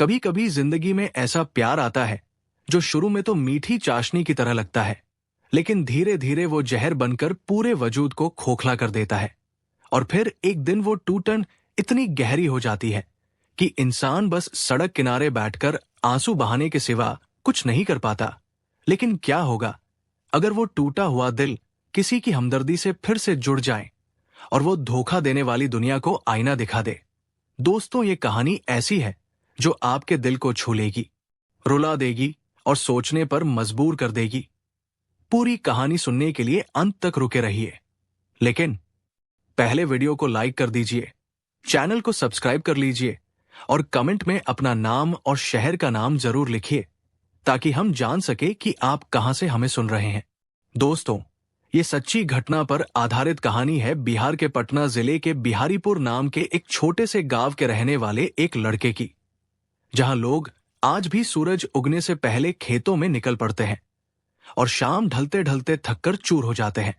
कभी कभी जिंदगी में ऐसा प्यार आता है जो शुरू में तो मीठी चाशनी की तरह लगता है, लेकिन धीरे धीरे वो जहर बनकर पूरे वजूद को खोखला कर देता है। और फिर एक दिन वो टूटन इतनी गहरी हो जाती है कि इंसान बस सड़क किनारे बैठकर आंसू बहाने के सिवा कुछ नहीं कर पाता। लेकिन क्या होगा अगर वो टूटा हुआ दिल किसी की हमदर्दी से फिर से जुड़ जाए और वो धोखा देने वाली दुनिया को आईना दिखा दे। दोस्तों, ये कहानी ऐसी है जो आपके दिल को छू लेगी, रुला देगी और सोचने पर मजबूर कर देगी। पूरी कहानी सुनने के लिए अंत तक रुके रहिए, लेकिन पहले वीडियो को लाइक कर दीजिए, चैनल को सब्सक्राइब कर लीजिए और कमेंट में अपना नाम और शहर का नाम जरूर लिखिए ताकि हम जान सके कि आप कहां से हमें सुन रहे हैं। दोस्तों, ये सच्ची घटना पर आधारित कहानी है बिहार के पटना जिले के बिहारीपुर नाम के एक छोटे से गांव के रहने वाले एक लड़के की, जहां लोग आज भी सूरज उगने से पहले खेतों में निकल पड़ते हैं और शाम ढलते ढलते थककर चूर हो जाते हैं।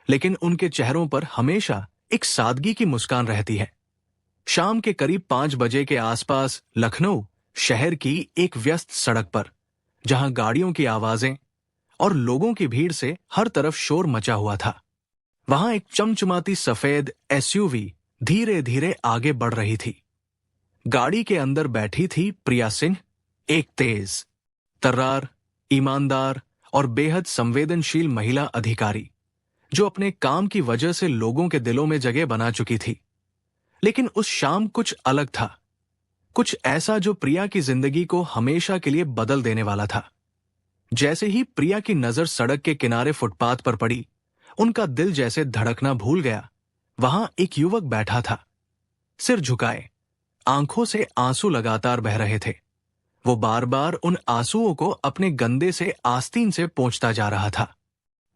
लेकिन उनके चेहरों पर हमेशा एक सादगी की मुस्कान रहती है। शाम के करीब 5 बजे के आसपास लखनऊ शहर की एक व्यस्त सड़क पर, जहां गाड़ियों की आवाजें और लोगों की भीड़ से हर तरफ शोर मचा हुआ था, वहां एक चमचमाती सफेद एसयूवी धीरे धीरे आगे बढ़ रही थी। गाड़ी के अंदर बैठी थी प्रिया सिंह, एक तेज, तर्रार, ईमानदार और बेहद संवेदनशील महिला अधिकारी जो अपने काम की वजह से लोगों के दिलों में जगह बना चुकी थी। लेकिन उस शाम कुछ अलग था, कुछ ऐसा जो प्रिया की जिंदगी को हमेशा के लिए बदल देने वाला था। जैसे ही प्रिया की नजर सड़क के किनारे फुटपाथ पर पड़ी, उनका दिल जैसे धड़कना भूल गया। वहां एक युवक बैठा था, सिर झुकाए, आंखों से आंसू लगातार बह रहे थे। वो बार बार उन आंसुओं को अपने गंदे से आस्तीन से पोंछता जा रहा था,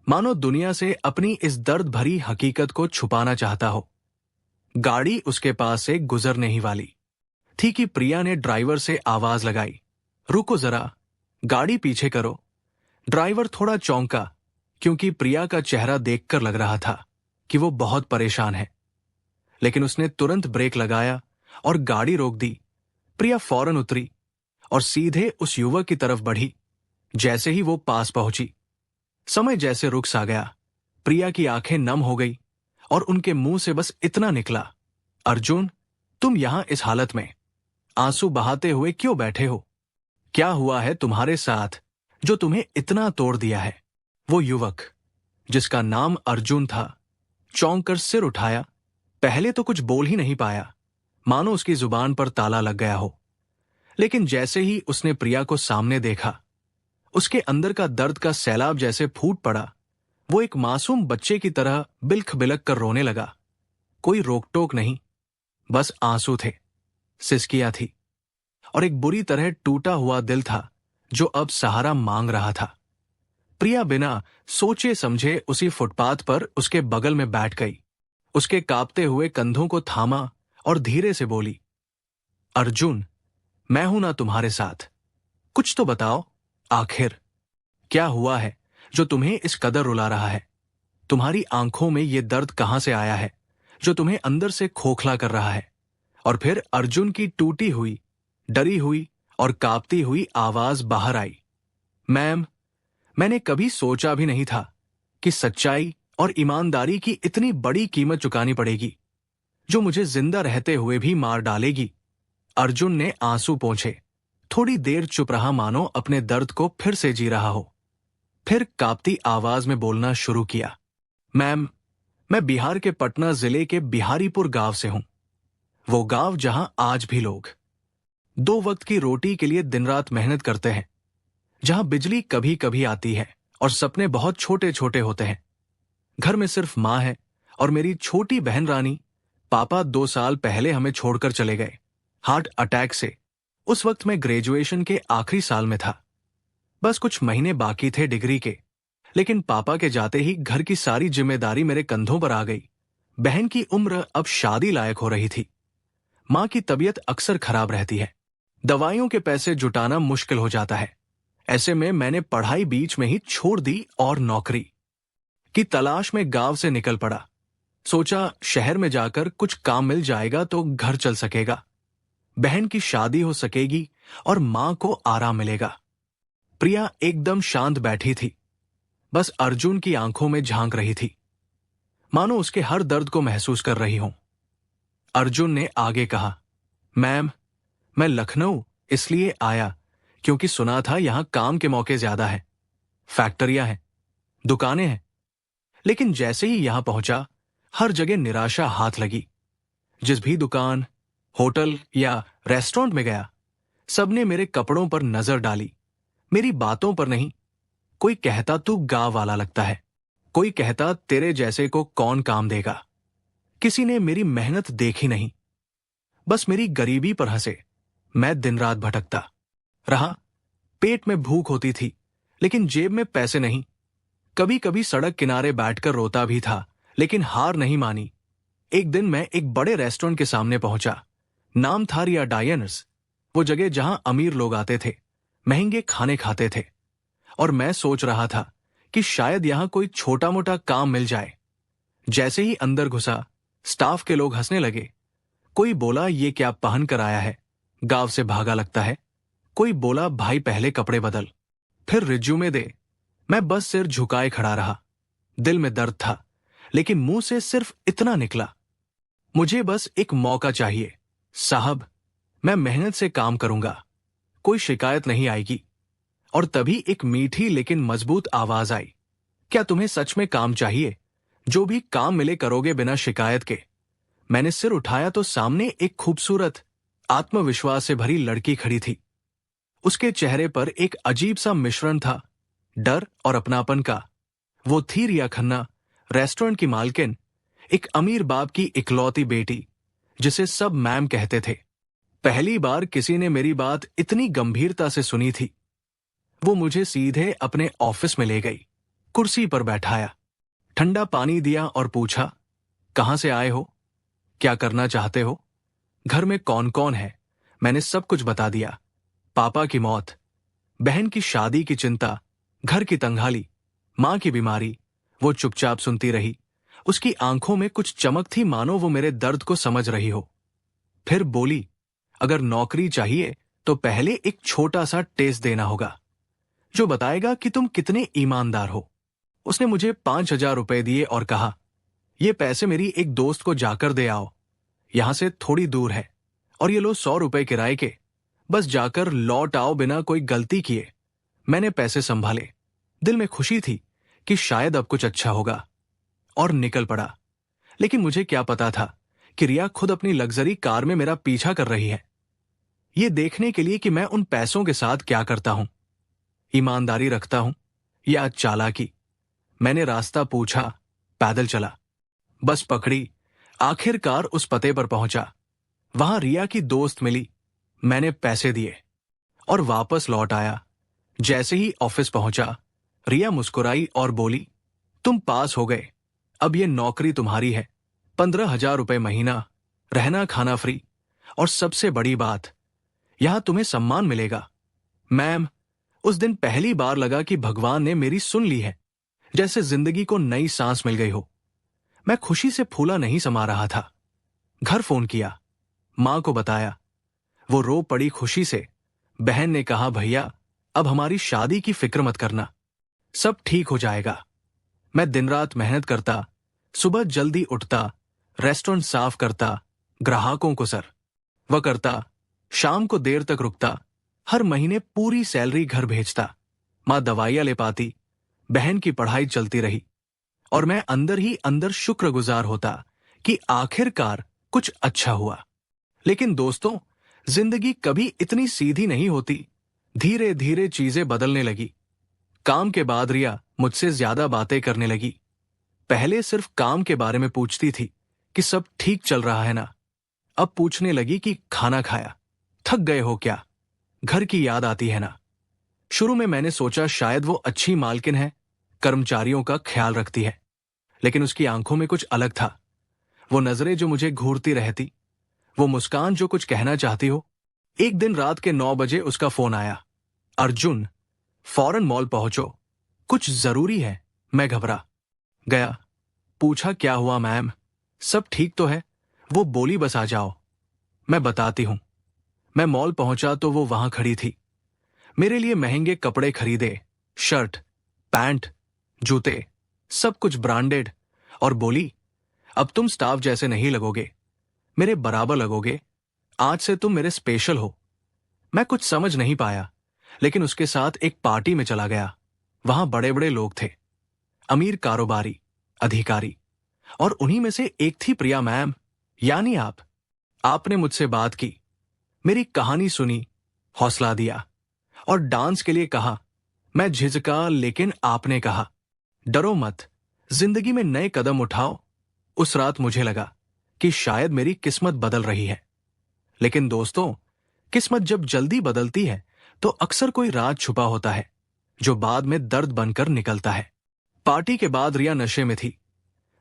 मानो दुनिया से अपनी इस दर्द भरी हकीकत को छुपाना चाहता हो। गाड़ी उसके पास से गुजरने ही वाली थी कि प्रिया ने ड्राइवर से आवाज लगाई, रुको जरा, गाड़ी पीछे करो। ड्राइवर थोड़ा चौंका, क्योंकि प्रिया का चेहरा देखकर लग रहा था कि वो बहुत परेशान है। लेकिन उसने तुरंत ब्रेक लगाया और गाड़ी रोक दी। प्रिया फौरन उतरी और सीधे उस युवक की तरफ बढ़ी। जैसे ही वो पास पहुंची, समय जैसे रुक सा गया। प्रिया की आंखें नम हो गई और उनके मुंह से बस इतना निकला, अर्जुन, तुम यहां इस हालत में आंसू बहाते हुए क्यों बैठे हो? क्या हुआ है तुम्हारे साथ जो तुम्हें इतना तोड़ दिया है? वो युवक, जिसका अर्जुन अर्जुन था, चौंक कर सिर उठाया। पहले तो कुछ बोल ही नहीं पाया, मानो उसकी जुबान पर ताला लग गया हो। लेकिन जैसे ही उसने प्रिया को सामने देखा, उसके अंदर का दर्द का सैलाब जैसे फूट पड़ा। वो एक मासूम बच्चे की तरह बिलख बिलख कर रोने लगा। कोई रोक टोक नहीं, बस आंसू थे, सिसकियां थी और एक बुरी तरह टूटा हुआ दिल था जो अब सहारा मांग रहा था। प्रिया बिना सोचे समझे उसी फुटपाथ पर उसके बगल में बैठ गई, उसके कांपते हुए कंधों को थामा और धीरे से बोली, अर्जुन, मैं हूं ना तुम्हारे साथ, कुछ तो बताओ, आखिर क्या हुआ है जो तुम्हें इस कदर रुला रहा है? तुम्हारी आंखों में ये दर्द कहां से आया है जो तुम्हें अंदर से खोखला कर रहा है? और फिर अर्जुन की टूटी हुई, डरी हुई और कांपती हुई आवाज बाहर आई, मैम, मैंने कभी सोचा भी नहीं था कि सच्चाई और ईमानदारी की इतनी बड़ी कीमत चुकानी पड़ेगी, जो मुझे जिंदा रहते हुए भी मार डालेगी। अर्जुन ने आंसू पोंछे, थोड़ी देर चुप रहा, मानो अपने दर्द को फिर से जी रहा हो। फिर कांपती आवाज में बोलना शुरू किया, मैम, मैं बिहार के पटना जिले के बिहारीपुर गांव से हूं। वो गांव जहां आज भी लोग 2 वक्त की रोटी के लिए दिन रात मेहनत करते हैं, जहां बिजली कभी कभी आती है और सपने बहुत छोटे छोटे होते हैं। घर में सिर्फ माँ है और मेरी छोटी बहन रानी। पापा 2 साल पहले हमें छोड़कर चले गए, हार्ट अटैक से। उस वक्त मैं ग्रेजुएशन के आखिरी साल में था, बस कुछ महीने बाकी थे डिग्री के। लेकिन पापा के जाते ही घर की सारी जिम्मेदारी मेरे कंधों पर आ गई। बहन की उम्र अब शादी लायक हो रही थी। माँ की तबीयत अक्सर खराब रहती है, दवाइयों के पैसे जुटाना मुश्किल हो जाता है। ऐसे में मैंने पढ़ाई बीच में ही छोड़ दी और नौकरी की तलाश में गांव से निकल पड़ा। सोचा शहर में जाकर कुछ काम मिल जाएगा तो घर चल सकेगा। बहन की शादी हो सकेगी और मां को आराम मिलेगा। प्रिया एकदम शांत बैठी थी, बस अर्जुन की आंखों में झांक रही थी, मानो उसके हर दर्द को महसूस कर रही हो। अर्जुन ने आगे कहा, मैम, मैं लखनऊ इसलिए आया क्योंकि सुना था यहां काम के मौके ज्यादा हैं, फैक्ट्रियां हैं, दुकानें हैं। लेकिन जैसे ही यहां पहुंचा, हर जगह निराशा हाथ लगी। जिस भी दुकान, होटल या रेस्टोरेंट में गया, सबने मेरे कपड़ों पर नजर डाली, मेरी बातों पर नहीं। कोई कहता तू गांव वाला लगता है, कोई कहता तेरे जैसे को कौन काम देगा। किसी ने मेरी मेहनत देखी नहीं, बस मेरी गरीबी पर हंसे। मैं दिन रात भटकता रहा, पेट में भूख होती थी लेकिन जेब में पैसे नहीं। कभी कभी सड़क किनारे बैठकर रोता भी था, लेकिन हार नहीं मानी। एक दिन मैं एक बड़े रेस्टोरेंट के सामने पहुंचा। नाम था रिया डायनर्स, वो जगह जहां अमीर लोग आते थे, महंगे खाने खाते थे। और मैं सोच रहा था कि शायद यहां कोई छोटा मोटा काम मिल जाए। जैसे ही अंदर घुसा, स्टाफ के लोग हंसने लगे। कोई बोला ये क्या पहन कर आया है, गांव से भागा लगता है। कोई बोला भाई पहले कपड़े बदल, फिर रिज्यूमे दे। मैं बस सिर झुकाए खड़ा रहा। दिल में दर्द था, लेकिन मुंह से सिर्फ इतना निकला, मुझे बस एक मौका चाहिए साहब, मैं मेहनत से काम करूंगा, कोई शिकायत नहीं आएगी। और तभी एक मीठी लेकिन मजबूत आवाज आई, क्या तुम्हें सच में काम चाहिए? जो भी काम मिले करोगे बिना शिकायत के। मैंने सिर उठाया तो सामने एक खूबसूरत, आत्मविश्वास से भरी लड़की खड़ी थी। उसके चेहरे पर एक अजीब सा मिश्रण था, डर और अपनापन का। वो थी रिया खन्ना, रेस्टोरेंट की मालकिन, एक अमीर बाप की इकलौती बेटी, जिसे सब मैम कहते थे। पहली बार किसी ने मेरी बात इतनी गंभीरता से सुनी थी। वो मुझे सीधे अपने ऑफिस में ले गई, कुर्सी पर बैठाया, ठंडा पानी दिया और पूछा, कहां से आए हो, क्या करना चाहते हो, घर में कौन कौन है? मैंने सब कुछ बता दिया। पापा की मौत, बहन की शादी की चिंता, घर की तंगहाली, मां की बीमारी। वो चुपचाप सुनती रही। उसकी आंखों में कुछ चमक थी, मानो वो मेरे दर्द को समझ रही हो। फिर बोली, अगर नौकरी चाहिए तो पहले एक छोटा सा टेस्ट देना होगा, जो बताएगा कि तुम कितने ईमानदार हो। उसने मुझे 5,000 रुपए दिए और कहा, ये पैसे मेरी एक दोस्त को जाकर दे आओ, यहां से थोड़ी दूर है। और ये लो 100 रुपए किराए के, बस जाकर लौट आओ बिना कोई गलती किए। मैंने पैसे संभाले, दिल में खुशी थी कि शायद अब कुछ अच्छा होगा, और निकल पड़ा। लेकिन मुझे क्या पता था कि रिया खुद अपनी लग्जरी कार में मेरा पीछा कर रही है, ये देखने के लिए कि मैं उन पैसों के साथ क्या करता हूं, ईमानदारी रखता हूं या चालाकी। मैंने रास्ता पूछा, पैदल चला, बस पकड़ी, आखिरकार उस पते पर पहुंचा। वहां रिया की दोस्त मिली, मैंने पैसे दिए और वापस लौट आया। जैसे ही ऑफिस पहुंचा, रिया मुस्कुराई और बोली, तुम पास हो गए, अब ये नौकरी तुम्हारी है, 15,000 रुपए महीना, रहना खाना फ्री, और सबसे बड़ी बात, यहां तुम्हें सम्मान मिलेगा। मैम, उस दिन पहली बार लगा कि भगवान ने मेरी सुन ली है, जैसे जिंदगी को नई सांस मिल गई हो। मैं खुशी से फूला नहीं समा रहा था। घर फोन किया, मां को बताया। वो रो पड़ी खुशी से। बहन ने कहा, भैया अब हमारी शादी की फिक्र मत करना, सब ठीक हो जाएगा। मैं दिन रात मेहनत करता, सुबह जल्दी उठता, रेस्टोरेंट साफ करता, ग्राहकों को सर्व करता, शाम को देर तक रुकता, हर महीने पूरी सैलरी घर भेजता। मां दवाइयां ले पाती, बहन की पढ़ाई चलती रही, और मैं अंदर ही अंदर शुक्रगुजार होता कि आखिरकार कुछ अच्छा हुआ। लेकिन दोस्तों, जिंदगी कभी इतनी सीधी नहीं होती। धीरे धीरे चीजें बदलने लगी। काम के बाद रिया मुझसे ज्यादा बातें करने लगी। पहले सिर्फ काम के बारे में पूछती थी कि सब ठीक चल रहा है ना। अब पूछने लगी कि खाना खाया, थक गए हो क्या, घर की याद आती है ना। शुरू में मैंने सोचा शायद वो अच्छी मालकिन है, कर्मचारियों का ख्याल रखती है, लेकिन उसकी आंखों में कुछ अलग था। वो नजरें जो मुझे घूरती रहती, वो मुस्कान जो कुछ कहना चाहती हो। एक दिन रात के 9 बजे उसका फोन आया, अर्जुन, फौरन मॉल पहुंचो, कुछ जरूरी है। मैं घबरा गया, पूछा क्या हुआ मैम, सब ठीक तो है? वो बोली बस आ जाओ, मैं बताती हूं। मैं मॉल पहुंचा तो वो वहां खड़ी थी। मेरे लिए महंगे कपड़े खरीदे, शर्ट, पैंट, जूते, सब कुछ ब्रांडेड, और बोली, अब तुम स्टाफ जैसे नहीं लगोगे, मेरे बराबर लगोगे, आज से तुम मेरे स्पेशल हो। मैं कुछ समझ नहीं पाया, लेकिन उसके साथ एक पार्टी में चला गया। वहां बड़े बड़े लोग थे, अमीर कारोबारी, अधिकारी, और उन्हीं में से एक थी प्रिया मैम, यानी आप। आपने मुझसे बात की, मेरी कहानी सुनी, हौसला दिया और डांस के लिए कहा। मैं झिझका, लेकिन आपने कहा, डरो मत, जिंदगी में नए कदम उठाओ। उस रात मुझे लगा कि शायद मेरी किस्मत बदल रही है। लेकिन दोस्तों, किस्मत जब जल्दी बदलती है तो अक्सर कोई राज छुपा होता है जो बाद में दर्द बनकर निकलता है। पार्टी के बाद रिया नशे में थी।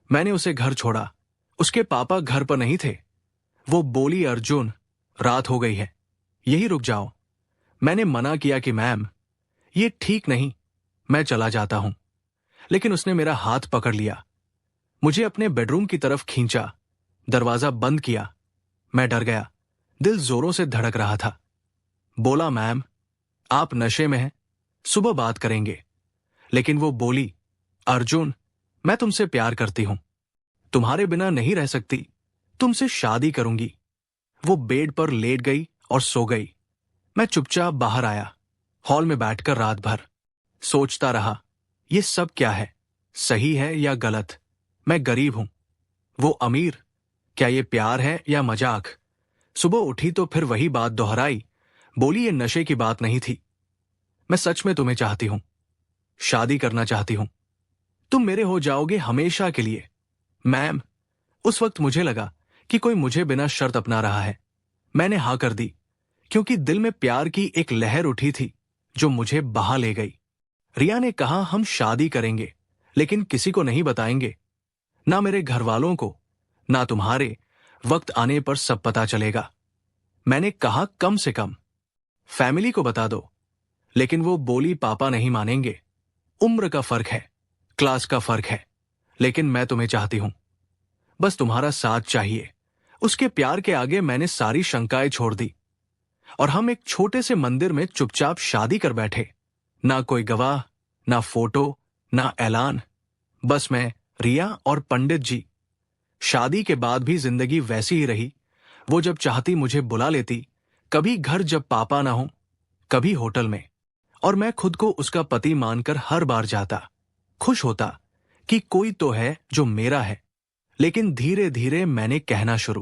मैंने उसे घर छोड़ा। उसके पापा घर पर नहीं थे। वो बोली, अर्जुन, रात हो गई है, यही रुक जाओ। मैंने मना किया कि मैम, ये ठीक नहीं, मैं चला जाता हूं। लेकिन उसने मेरा हाथ पकड़ लिया, मुझे अपने बेडरूम की तरफ खींचा, दरवाजा बंद किया। मैं डर गया, दिल जोरों से धड़क रहा था। बोला, मैम, आप नशे में हैं, सुबह बात करेंगे। लेकिन वो बोली, अर्जुन, मैं तुमसे प्यार करती हूं, तुम्हारे बिना नहीं रह सकती, तुमसे शादी करूंगी। वो बेड पर लेट गई और सो गई। मैं चुपचाप बाहर आया, हॉल में बैठकर रात भर सोचता रहा, ये सब क्या है, सही है या गलत? मैं गरीब हूं, वो अमीर, क्या ये प्यार है या मजाक? सुबह उठी तो फिर वही बात दोहराई। बोली, ये नशे की बात नहीं थी, मैं सच में तुम्हें चाहती हूं, शादी करना चाहती हूं, तुम मेरे हो जाओगे हमेशा के लिए। मैम, उस वक्त मुझे लगा कि कोई मुझे बिना शर्त अपना रहा है। मैंने हाँ कर दी, क्योंकि दिल में प्यार की एक लहर उठी थी जो मुझे बहा ले गई। रिया ने कहा, हम शादी करेंगे, लेकिन किसी को नहीं बताएंगे, ना मेरे घर वालों को, ना तुम्हारे। वक्त आने पर सब पता चलेगा। मैंने कहा, कम से कम फैमिली को बता दो। लेकिन वो बोली, पापा नहीं मानेंगे, उम्र का फर्क है, क्लास का फर्क है, लेकिन मैं तुम्हें चाहती हूं, बस तुम्हारा साथ चाहिए। उसके प्यार के आगे मैंने सारी शंकाएं छोड़ दी और हम एक छोटे से मंदिर में चुपचाप शादी कर बैठे। ना कोई गवाह, ना फोटो, ना ऐलान, बस मैं, रिया और पंडित जी। शादी के बाद भी जिंदगी वैसी ही रही। वो जब चाहती मुझे बुला लेती, कभी घर जब पापा ना हो, कभी होटल में, और मैं खुद को उसका पति मानकर हर बार जाता, खुश होता कि कोई तो है जो मेरा है। लेकिन धीरे धीरे मैंने कहना शुरू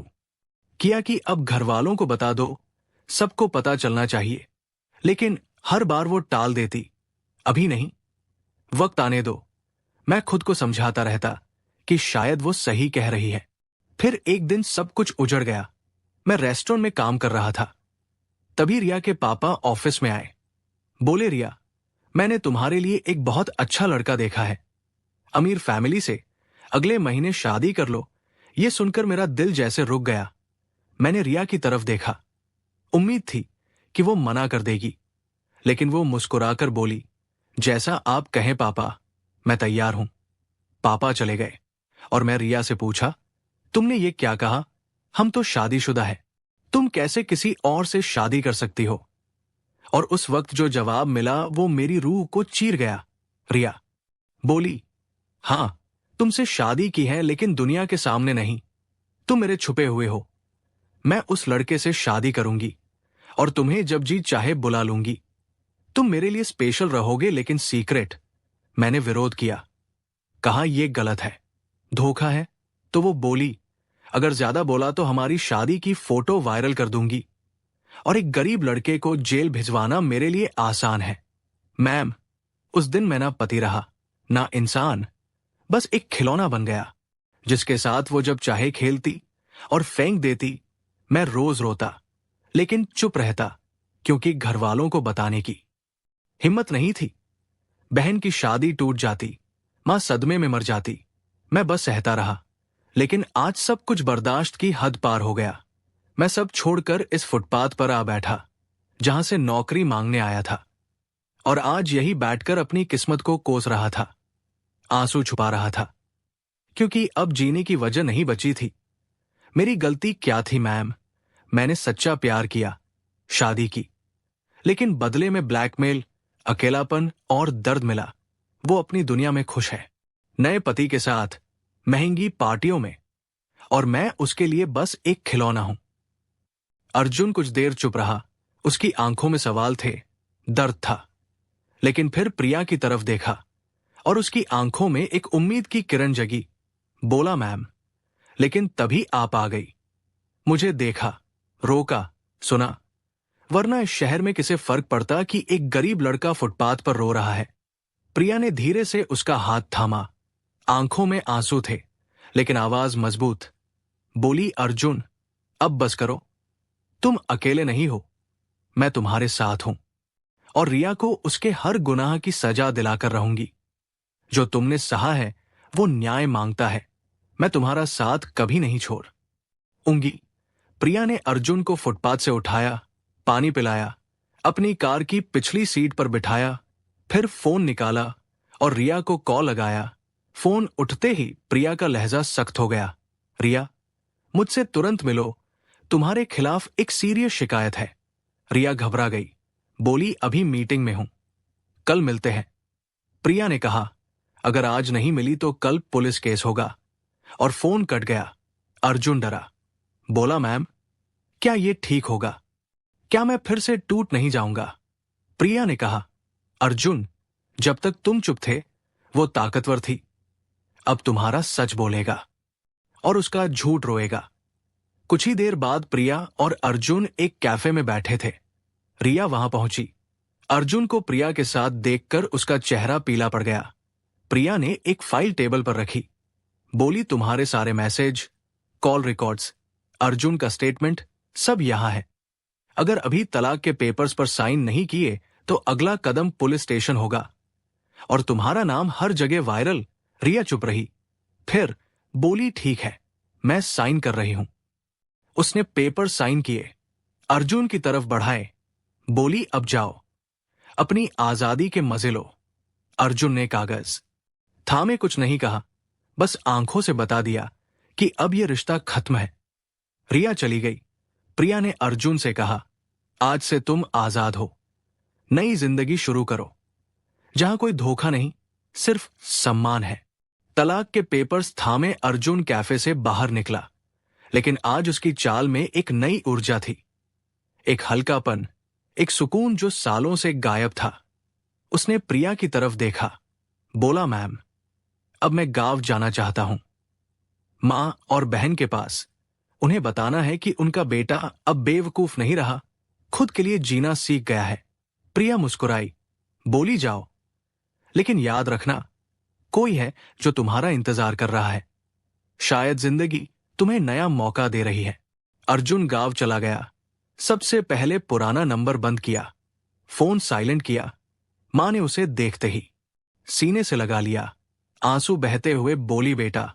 किया कि अब घर वालों को बता दो, सबको पता चलना चाहिए। लेकिन हर बार वो टाल देती, अभी नहीं, वक्त आने दो। मैं खुद को समझाता रहता कि शायद वो सही कह रही है। फिर एक दिन सब कुछ उजड़ गया। मैं रेस्टोरेंट में काम कर रहा था, तभी रिया के पापा ऑफिस में आए। बोले, रिया, मैंने तुम्हारे लिए एक बहुत अच्छा लड़का देखा है, अमीर फैमिली से, अगले महीने शादी कर लो। ये सुनकर मेरा दिल जैसे रुक गया। मैंने रिया की तरफ देखा, उम्मीद थी कि वो मना कर देगी, लेकिन वो मुस्कुराकर बोली, जैसा आप कहें पापा, मैं तैयार हूं। पापा चले गए और मैं रिया से पूछा, तुमने ये क्या कहा? हम तो शादीशुदा है, तुम कैसे किसी और से शादी कर सकती हो? और उस वक्त जो जवाब मिला वो मेरी रूह को चीर गया। रिया बोली, हां, तुमसे शादी की है, लेकिन दुनिया के सामने नहीं, तुम मेरे छुपे हुए हो। मैं उस लड़के से शादी करूंगी और तुम्हें जब जी चाहे बुला लूंगी। तुम मेरे लिए स्पेशल रहोगे, लेकिन सीक्रेट। मैंने विरोध किया, कहा यह गलत है, धोखा है। तो वो बोली, अगर ज्यादा बोला तो हमारी शादी की फोटो वायरल कर दूंगी, और एक गरीब लड़के को जेल भिजवाना मेरे लिए आसान है। मैम, उस दिन मैं ना पति रहा, ना इंसान, बस एक खिलौना बन गया, जिसके साथ वो जब चाहे खेलती और फेंक देती। मैं रोज रोता, लेकिन चुप रहता, क्योंकि घर वालों को बताने की हिम्मत नहीं थी। बहन की शादी टूट जाती, मां सदमे में मर जाती, मैं बस सहता रहा। लेकिन आज सब कुछ बर्दाश्त की हद पार हो गया। मैं सब छोड़कर इस फुटपाथ पर आ बैठा, जहां से नौकरी मांगने आया था, और आज यही बैठकर अपनी किस्मत को कोस रहा था, आंसू छुपा रहा था, क्योंकि अब जीने की वजह नहीं बची थी। मेरी गलती क्या थी मैम? मैंने सच्चा प्यार किया, शादी की, लेकिन बदले में ब्लैकमेल, अकेलापन और दर्द मिला। वो अपनी दुनिया में खुश है, नए पति के साथ, महंगी पार्टियों में, और मैं उसके लिए बस एक खिलौना हूं। अर्जुन कुछ देर चुप रहा। उसकी आंखों में सवाल थे, दर्द था। लेकिन फिर प्रिया की तरफ देखा और उसकी आंखों में एक उम्मीद की किरण जगी। बोला, मैम। लेकिन तभी आप आ गई। मुझे देखा, रोका, सुना। वरना इस शहर में किसे फर्क पड़ता कि एक गरीब लड़का फुटपाथ पर रो रहा है। प्रिया ने धीरे से उसका हाथ थामा। आंखों में आंसू थे, लेकिन आवाज मजबूत। बोली, अर्जुन, अब बस करो। तुम अकेले नहीं हो, मैं तुम्हारे साथ हूं, और रिया को उसके हर गुनाह की सजा दिलाकर रहूंगी। जो तुमने सहा है वो न्याय मांगता है। मैं तुम्हारा साथ कभी नहीं छोड़ूंगी। प्रिया ने अर्जुन को फुटपाथ से उठाया, पानी पिलाया, अपनी कार की पिछली सीट पर बिठाया, फिर फोन निकाला और रिया को कॉल लगाया। फोन उठते ही प्रिया का लहजा सख्त हो गया। रिया, मुझसे तुरंत मिलो, तुम्हारे खिलाफ एक सीरियस शिकायत है। रिया घबरा गई, बोली, अभी मीटिंग में हूं, कल मिलते हैं। प्रिया ने कहा, अगर आज नहीं मिली तो कल पुलिस केस होगा। और फोन कट गया। अर्जुन डरा। बोला, मैम, क्या ये ठीक होगा? क्या मैं फिर से टूट नहीं जाऊंगा? प्रिया ने कहा, अर्जुन, जब तक तुम चुप थे वो ताकतवर थी। अब तुम्हारा सच बोलेगा और उसका झूठ रोएगा। कुछ ही देर बाद प्रिया और अर्जुन एक कैफे में बैठे थे। रिया वहां पहुंची। अर्जुन को प्रिया के साथ देखकर उसका चेहरा पीला पड़ गया। प्रिया ने एक फाइल टेबल पर रखी। बोली, तुम्हारे सारे मैसेज, कॉल रिकॉर्ड्स, अर्जुन का स्टेटमेंट, सब यहां है। अगर अभी तलाक के पेपर्स पर साइन नहीं किए तो अगला कदम पुलिस स्टेशन होगा और तुम्हारा नाम हर जगह वायरल। रिया चुप रही, फिर बोली, ठीक है, मैं साइन कर रही हूं। उसने पेपर साइन किए, अर्जुन की तरफ बढ़ाए। बोली, अब जाओ, अपनी आजादी के मजे लो। अर्जुन ने कागज थामे कुछ नहीं कहा, बस आंखों से बता दिया कि अब यह रिश्ता खत्म है। रिया चली गई। प्रिया ने अर्जुन से कहा, आज से तुम आजाद हो, नई जिंदगी शुरू करो, जहां कोई धोखा नहीं, सिर्फ सम्मान है। तलाक के पेपर्स थामे अर्जुन कैफे से बाहर निकला, लेकिन आज उसकी चाल में एक नई ऊर्जा थी, एक हल्कापन, एक सुकून जो सालों से गायब था। उसने प्रिया की तरफ देखा। बोला, मैम, अब मैं गांव जाना चाहता हूं, मां और बहन के पास। उन्हें बताना है कि उनका बेटा अब बेवकूफ नहीं रहा, खुद के लिए जीना सीख गया है। प्रिया मुस्कुराई, बोली, जाओ, लेकिन याद रखना, कोई है जो तुम्हारा इंतजार कर रहा है। शायद जिंदगी तुम्हें नया मौका दे रही है। अर्जुन गांव चला गया। सबसे पहले पुराना नंबर बंद किया, फोन साइलेंट किया। मां ने उसे देखते ही सीने से लगा लिया। आंसू बहते हुए बोली, बेटा,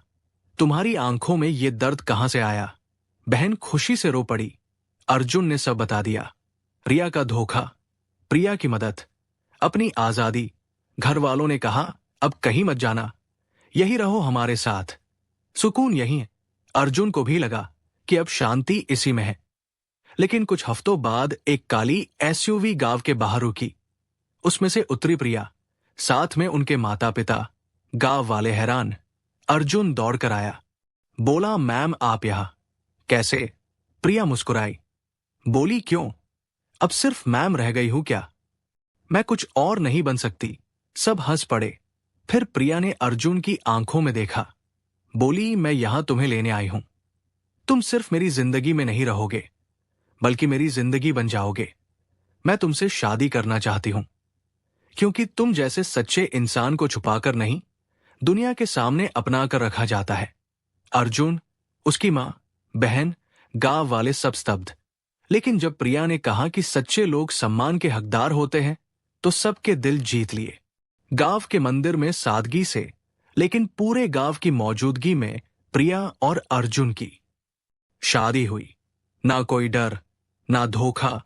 तुम्हारी आंखों में ये दर्द कहां से आया? बहन खुशी से रो पड़ी। अर्जुन ने सब बता दिया। रिया का धोखा, प्रिया की मदद, अपनी आजादी। घर वालों ने कहा, अब कहीं मत जाना, यही रहो हमारे साथ, सुकून यही है। अर्जुन को भी लगा कि अब शांति इसी में है। लेकिन कुछ हफ्तों बाद एक काली एसयूवी गांव के बाहर रुकी। उसमें से उतरी प्रिया, साथ में उनके माता पिता। गांव वाले हैरान। अर्जुन दौड़कर आया, बोला, मैम, आप यहां कैसे? प्रिया मुस्कुराई, बोली, क्यों, अब सिर्फ मैम रह गई हूं क्या? मैं कुछ और नहीं बन सकती। सब हंस पड़े। फिर प्रिया ने अर्जुन की आंखों में देखा। बोली, मैं यहां तुम्हें लेने आई हूं। तुम सिर्फ मेरी जिंदगी में नहीं रहोगे, बल्कि मेरी जिंदगी बन जाओगे। मैं तुमसे शादी करना चाहती हूं, क्योंकि तुम जैसे सच्चे इंसान को छुपाकर नहीं, दुनिया के सामने अपनाकर रखा जाता है। अर्जुन, उसकी मां, बहन, गांव वाले सब स्तब्ध। लेकिन जब प्रिया ने कहा कि सच्चे लोग सम्मान के हकदार होते हैं, तो सबके दिल जीत लिए। गांव के मंदिर में सादगी से, लेकिन पूरे गांव की मौजूदगी में प्रिया और अर्जुन की शादी हुई। ना कोई डर, ना धोखा,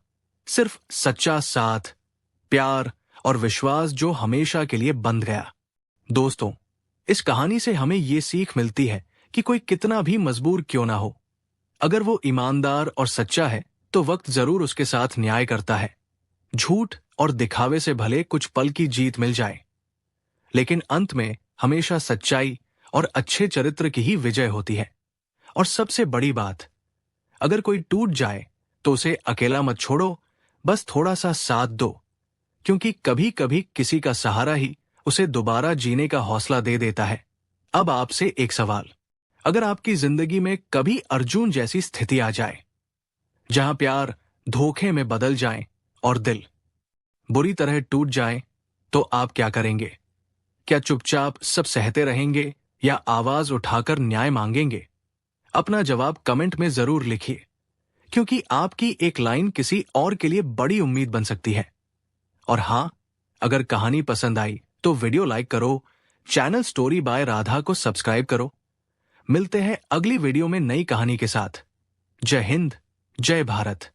सिर्फ सच्चा साथ, प्यार और विश्वास जो हमेशा के लिए बंध गया। दोस्तों, इस कहानी से हमें ये सीख मिलती है कि कोई कितना भी मजबूर क्यों ना हो, अगर वो ईमानदार और सच्चा है तो वक्त जरूर उसके साथ न्याय करता है। झूठ और दिखावे से भले कुछ पल की जीत मिल जाए, लेकिन अंत में हमेशा सच्चाई और अच्छे चरित्र की ही विजय होती है। और सबसे बड़ी बात, अगर कोई टूट जाए तो उसे अकेला मत छोड़ो, बस थोड़ा सा साथ दो, क्योंकि कभी कभी किसी का सहारा ही उसे दोबारा जीने का हौसला दे देता है। अब आपसे एक सवाल, अगर आपकी जिंदगी में कभी अर्जुन जैसी स्थिति आ जाए, जहां प्यार धोखे में बदल जाए और दिल बुरी तरह टूट जाए, तो आप क्या करेंगे? क्या चुपचाप सब सहते रहेंगे या आवाज उठाकर न्याय मांगेंगे? अपना जवाब कमेंट में जरूर लिखिए, क्योंकि आपकी एक लाइन किसी और के लिए बड़ी उम्मीद बन सकती है। और हां, अगर कहानी पसंद आई तो वीडियो लाइक करो, चैनल स्टोरी बाय राधा को सब्सक्राइब करो। मिलते हैं अगली वीडियो में नई कहानी के साथ। जय हिंद, जय भारत।